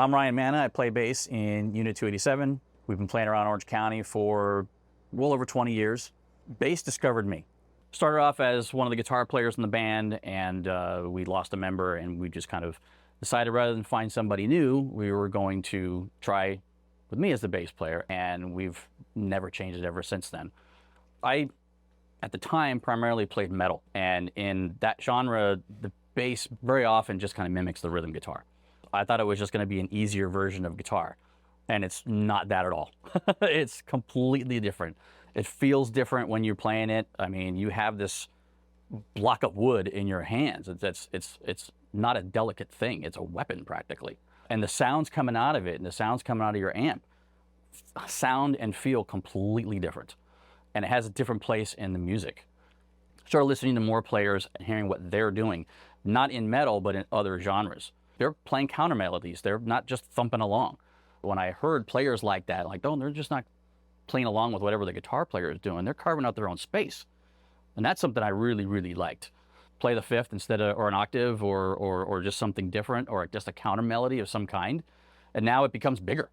I'm Ryan Manna. I play bass in Unit 287. We've been playing around Orange County for well over 20 years. Bass discovered me. Started off as one of the guitar players in the band, and we lost a member, and we just kind of decided rather than find somebody new, we were going to try with me as the bass player, and we've never changed it ever since then. I, at the time, primarily played metal, and in that genre, the bass very often just kind of mimics the rhythm guitar. I thought it was just going to be an easier version of guitar, and it's not that at all. It's completely different. It feels different when you're playing it. I mean, you have this block of wood in your hands. It's not a delicate thing. It's a weapon practically. And the sounds coming out of it and the sounds coming out of your amp sound and feel completely different. And it has a different place in the music. Started listening to more players and hearing what they're doing, not in metal, but in other genres. They're playing counter melodies. They're not just thumping along. When I heard players like that, like, oh, they're just not playing along with whatever the guitar player is doing. They're carving out their own space. And that's something I really, really liked. Play the fifth instead of, or an octave, or just something different, or just a counter melody of some kind. And now it becomes bigger.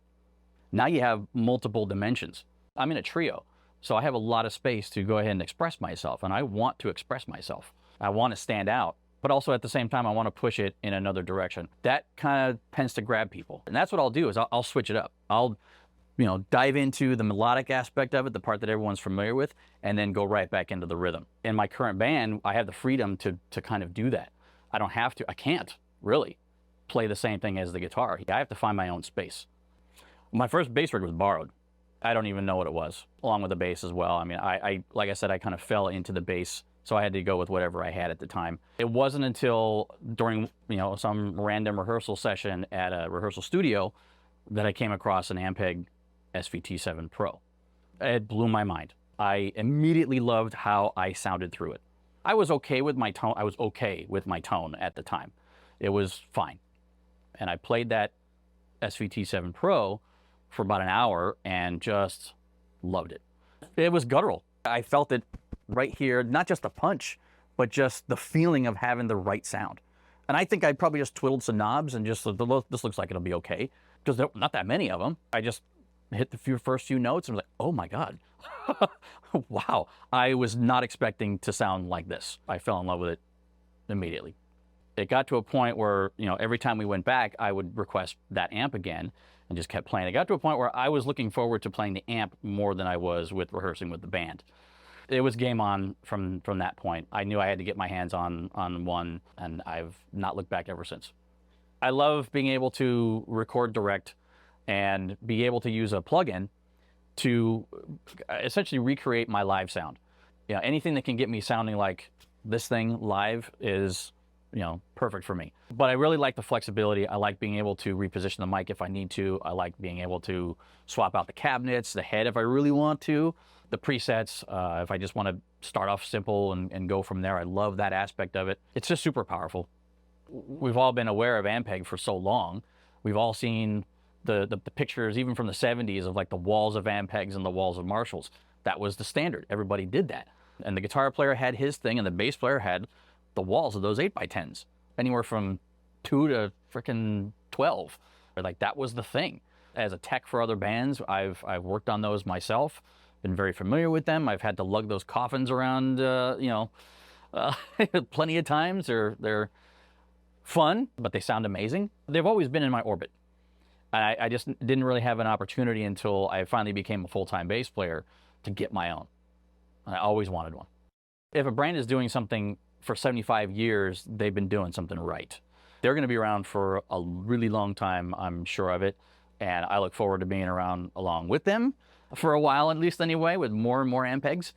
Now you have multiple dimensions. I'm in a trio, so I have a lot of space to go ahead and express myself, and I want to express myself. I want to stand out, but also at the same time, I want to push it in another direction. That kind of tends to grab people. And that's what I'll do is I'll switch it up. I'll dive into the melodic aspect of it, the part that everyone's familiar with, and then go right back into the rhythm. In my current band, I have the freedom to kind of do that. I don't have to, I can't really play the same thing as the guitar. I have to find my own space. My first bass rig was borrowed. I don't even know what it was, along with the bass as well. I mean, like I said, I kind of fell into the bass, so I had to go with whatever I had at the time. It wasn't until during some random rehearsal session at a rehearsal studio that I came across an Ampeg SVT-7PRO. It blew my mind. I immediately loved how I sounded through it. I was okay with my tone. I was okay with my tone at the time. It was fine. And I played that SVT-7PRO for about an hour and just loved it. It was guttural. I felt it right here, not just the punch, but just the feeling of having the right sound. And I think I probably just twiddled some knobs and just, this looks like it'll be okay, because there are not that many of them. I just hit the first few notes and was like, oh my God, wow. I was not expecting to sound like this. I fell in love with it immediately. It got to a point where, every time we went back, I would request that amp again and just kept playing. It got to a point where I was looking forward to playing the amp more than I was with rehearsing with the band. It was game on from that point. I knew I had to get my hands on one, and I've not looked back ever since. I love being able to record direct and be able to use a plugin to essentially recreate my live sound. Anything that can get me sounding like this thing live is, perfect for me. But I really like the flexibility. I like being able to reposition the mic if I need to. I like being able to swap out the cabinets, the head if I really want to, the presets, if I just want to start off simple and go from there. I love that aspect of it. It's just super powerful. We've all been aware of Ampeg for so long. We've all seen the pictures, even from the 70s, of like the walls of Ampegs and the walls of Marshalls. That was the standard. Everybody did that. And the guitar player had his thing, and the bass player had the walls of those 8x10s, anywhere from 2 to freaking 12. Like, that was the thing. As a tech for other bands, I've worked on those myself, been very familiar with them. I've had to lug those coffins around, plenty of times. They're fun, but they sound amazing. They've always been in my orbit. I just didn't really have an opportunity until I finally became a full-time bass player to get my own. And I always wanted one. If a brand is doing something for 75 years, they've been doing something right. They're going to be around for a really long time, I'm sure of it. And I look forward to being around along with them for a while, at least anyway, with more and more Ampegs.